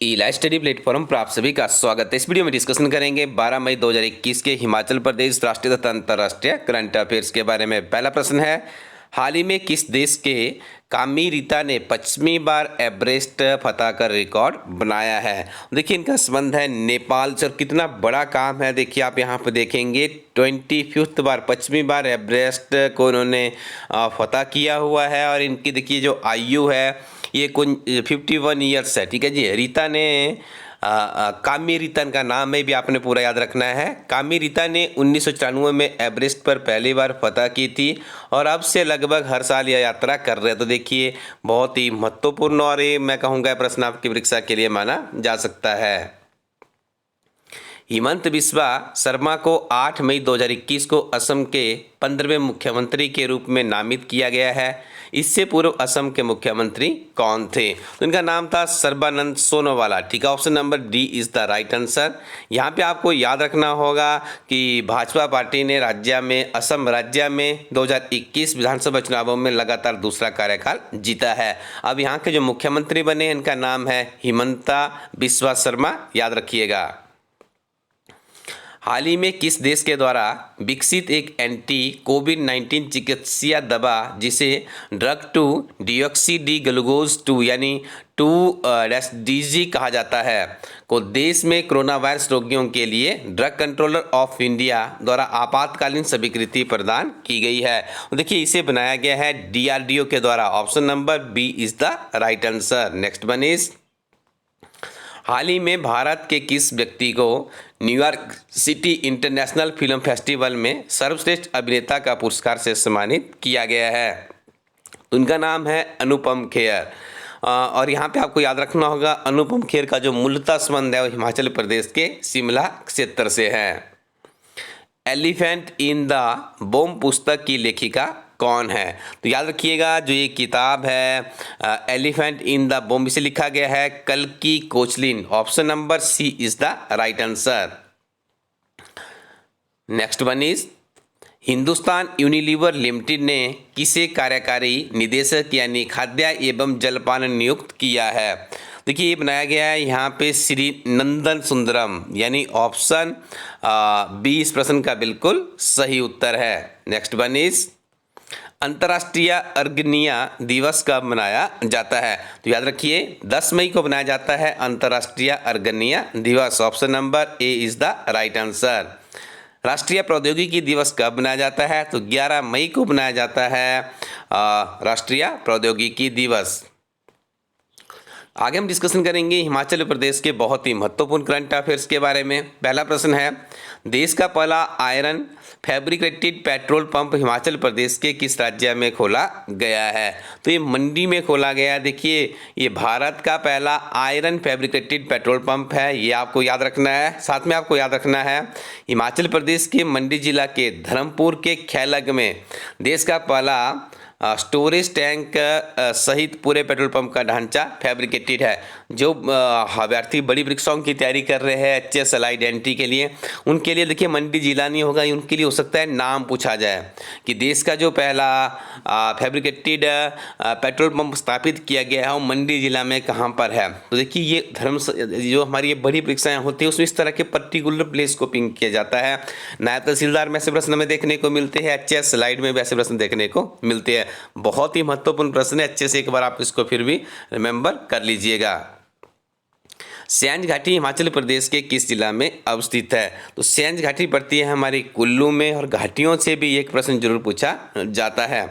ई-लाइव study platform पर आप सभी का स्वागत है। इस वीडियो में डिस्कशन करेंगे 12 मई 2021 के हिमाचल प्रदेश राष्ट्रीय तथा अंतर्राष्ट्रीय करंट अफेयर्स के बारे में। पहला प्रश्न है, हाल ही में किस देश के कामी रीता ने 25वीं बार एवरेस्ट फतह कर रिकॉर्ड बनाया है? देखिए, इनका संबंध है नेपाल से। और कितना बड़ा काम है, देखिए आप यहाँ पर देखेंगे 25th बार 25वीं बार एवरेस्ट को इन्होंने फतह किया हुआ है। और इनकी देखिए जो आयु है ये कुछ 51 ईयर्स है। ठीक है जी। रीता ने कामी रीता का नाम है भी आपने पूरा याद रखना है। कामी रीता ने 1994 में एवरेस्ट पर पहली बार फतह की थी और अब से लगभग हर साल यह यात्रा कर रहे हैं। तो देखिए बहुत ही महत्वपूर्ण और ये मैं कहूँगा प्रश्न आपकी परीक्षा के लिए माना जा सकता है। हिमंत बिस्वा शर्मा को 8 मई 2021 को असम के 15वें मुख्यमंत्री के रूप में नामित किया गया है। इससे पूर्व असम के मुख्यमंत्री कौन थे? तो इनका नाम था सर्बानंद सोनोवाल। ठीक है, option number D is the right answer. यहाँ पे आपको याद रखना होगा कि भाजपा पार्टी ने असम राज्य में 2021 विधानसभा चुनावों में लगातार दूसरा कार्यकाल जीता है। अब यहाँ के जो मुख्यमंत्री बने इनका नाम है हिमंता बिस्वा शर्मा, याद रखिएगा। हाल ही में किस देश के द्वारा विकसित एक एंटी कोविड-19 चिकित्सीय दवा जिसे drug two deoxy D glucose 2 यानी 2-DG कहा जाता है को देश में कोरोना वायरस रोगियों के लिए ड्रग कंट्रोलर ऑफ इंडिया द्वारा आपातकालीन स्वीकृति प्रदान की गई है? देखिए इसे बनाया गया है DRDO के द्वारा। Option number B is the right answer. Next one is, हाल ही में भारत के किस व्यक्ति को New York city international film festival में सर्वश्रेष्ठ अभिनेता का पुरस्कार से सम्मानित किया गया है? उनका नाम है अनुपम खेर। और यहाँ पे आपको याद रखना होगा अनुपम खेर का जो मूलतः संबंध है वो हिमाचल प्रदेश के शिमला क्षेत्र से है। एलिफेंट इन द बॉम्ब पुस्तक की लेखिका कौन है? तो याद रखिएगा जो ये किताब है एलिफेंट इन द बॉम्ब, इसे लिखा गया है कल्की Koechlin. Option number C is the right answer. Next one is, Hindustan Unilever limited ने किसे कार्यकारी निदेशक यानी खाद्य एवं जलपान नियुक्त किया है? देखिए ये बनाया गया है यहाँ पे श्री नंदन सुंदरम, यानी ऑप्शन बी इस प्रश्न का बिल्कुल सही उत्तर है। नेक्स्ट वन इज, अंतर्राष्ट्रीय अर्गनीय दिवस कब मनाया जाता है? तो याद रखिए 10 मई को मनाया जाता है अंतर्राष्ट्रीय अर्गनीय दिवस। Option number A is the right answer. राष्ट्रीय प्रौद्योगिकी दिवस कब मनाया जाता है? तो 11 मई को मनाया जाता है राष्ट्रीय प्रौद्योगिकी दिवस। आगे हम डिस्कशन करेंगे हिमाचल प्रदेश के बहुत ही महत्वपूर्ण करंट अफेयर्स के बारे में। पहला प्रश्न है, देश का पहला iron fabricated petrol pump Himachal Pradesh के किस राज्य में खोला गया है? तो ये मंडी में खोला गया है। देखिए ये भारत का पहला आयरन फैब्रिकेटेड पेट्रोल पंप है, ये आपको याद रखना है। साथ में आपको याद रखना है हिमाचल प्रदेश के मंडी जिला के धर्मपुर के खैलग में देश का पहला स्टोरेज टैंक सहित पूरे पेट्रोल पंप का ढांचा फैब्रिकेटेड है। जो अभ्यर्थी बड़ी परीक्षाओं की तैयारी कर रहे हैं HSLI एंट्री के लिए, उनके लिए देखिए मंडी जिला नहीं होगा, उनके लिए हो सकता है नाम पूछा जाए कि देश का जो पहला फैब्रिकेटेड पेट्रोल पंप स्थापित किया गया है वो मंडी जिला में कहाँ पर है। तो देखिए ये जो हमारी ये बड़ी परीक्षाएँ होती है उसमें इस तरह के पर्टिकुलर प्लेस को पिंक किया जाता है। नायब तहसीलदार में ऐसे प्रश्न हमें देखने को मिलते हैं, HSLI में भी ऐसे प्रश्न देखने को मिलते हैं। बहुत ही महत्वपूर्ण प्रश्न है, अच्छे से एक बार आप इसको फिर भी रिमेंबर कर लीजिएगा। सैंज घाटी हिमाचल प्रदेश के किस जिला में अवस्थित है? तो सैंज घाटी पड़ती है हमारी कुल्लू में। और घाटियों से भी एक प्रश्न जरूर पूछा जाता है।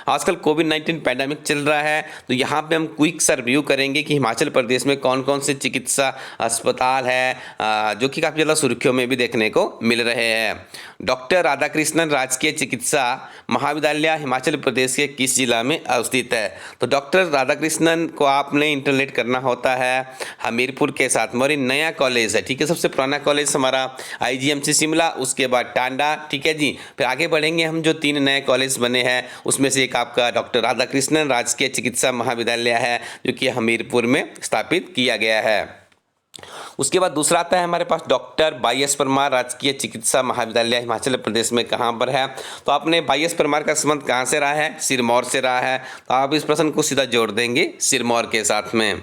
आजकल कोविड-19 पैंडेमिक चल रहा है, तो यहाँ पे हम क्विक सा रिव्यू करेंगे कि हिमाचल प्रदेश में कौन कौन से चिकित्सा अस्पताल है जो कि काफ़ी ज़्यादा सुर्खियों में भी देखने को मिल रहे हैं। डॉक्टर राधाकृष्णन राजकीय चिकित्सा महाविद्यालय हिमाचल प्रदेश के किस जिला में अवस्थित है? तो डॉक्टर राधाकृष्णन को आपने इंटरलेट करना होता है हमीरपुर के साथ में। और नया कॉलेज है, ठीक है। सबसे पुराना कॉलेज हमारा IGMC शिमला, उसके बाद टांडा, ठीक है जी। फिर आगे बढ़ेंगे हम, जो 3 नए कॉलेज बने हैं उसमें से एक आपका डॉक्टर राधाकृष्णन राजकीय चिकित्सा महाविद्यालय है जो कि हमीरपुर में स्थापित किया गया है। उसके बाद दूसरा आता है हमारे पास डॉक्टर YS परमार राजकीय चिकित्सा महाविद्यालय हिमाचल प्रदेश में कहाँ पर है? तो आपने YS परमार का संबंध कहाँ से रहा है? सिरमौर से रहा है। तो आप इस प्रश्न को सीधा जोड़ देंगे सिरमौर के साथ में।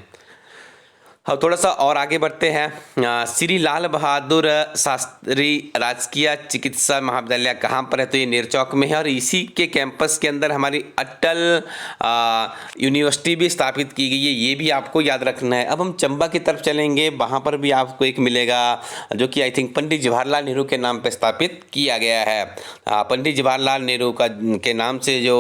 हम थोड़ा सा और आगे बढ़ते हैं। श्री लाल बहादुर शास्त्री राजकीय चिकित्सा महाविद्यालय कहाँ पर है? तो ये नेरचौक में है और इसी के कैंपस के अंदर हमारी अटल यूनिवर्सिटी भी स्थापित की गई है, ये भी आपको याद रखना है। अब हम चंबा की तरफ चलेंगे, वहाँ पर भी आपको एक मिलेगा जो कि आई थिंक पंडित जवाहरलाल नेहरू के नाम पर स्थापित किया गया है। पंडित जवाहरलाल नेहरू के नाम से जो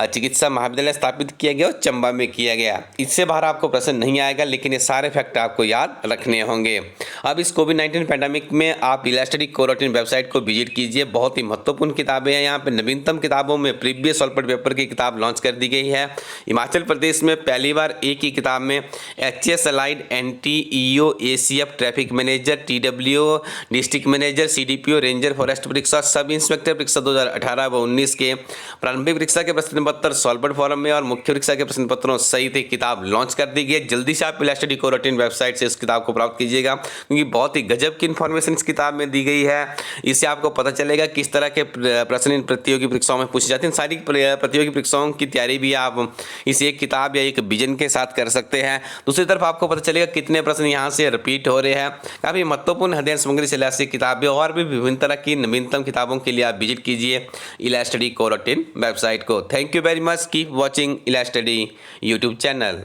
चिकित्सा महाविद्यालय स्थापित किया गया वो चंबा में किया गया। इससे बाहर आपको प्रश्न नहीं आएगा, लेकिन ये सारे फैक्ट आपको याद रखने होंगे। अब इस कोविड-19 पैंडेमिक में आप इलास्ट्री कोरोटिन वेबसाइट को विजिट कीजिए, बहुत ही महत्वपूर्ण किताबें हैं यहाँ पे। नवीनतम किताबों में प्रीवियस सॉल्व पेपर की किताब लॉन्च कर दी गई है। हिमाचल प्रदेश में पहली बार एक ही किताब में HS allied NTEO ACF traffic manager TWO district manager CDPO ranger forest परीक्षा सब इंस्पेक्टर परीक्षा 2018 व 19 के प्रारंभिक परीक्षा के प्रश्न पत्र सॉल्वर्ड फॉरम में और मुख्य परीक्षा के प्रश्न पत्रों सहित एक किताब लॉन्च कर दी गई है। जल्दी से आप इलास्ट्री कोरोटिन वेबसाइट से इस किताब को प्राप्त कीजिएगा, क्योंकि बहुत ही गजब की इन्फॉर्मेशन इस किताब में दी गई है। इससे आपको पता चलेगा किस तरह के प्रश्न इन प्रतियोगी परीक्षाओं में पूछे जाते हैं। सारी प्रतियोगी परीक्षाओं की तैयारी भी आप इस एक किताब या एक विजन के साथ कर सकते हैं। दूसरी तरफ आपको पता चलेगा कितने प्रश्न यहाँ से रिपीट हो रहे हैं। काफ़ी महत्वपूर्ण अध्ययन सामग्री से लैस किताबें और भी विभिन्न तरह की नवीनतम किताबों के लिए आप विजिट कीजिए इलास्ट्री कोरोटिन वेबसाइट को। Thank you very much, keep watching इलास्ट्री यूट्यूब चैनल।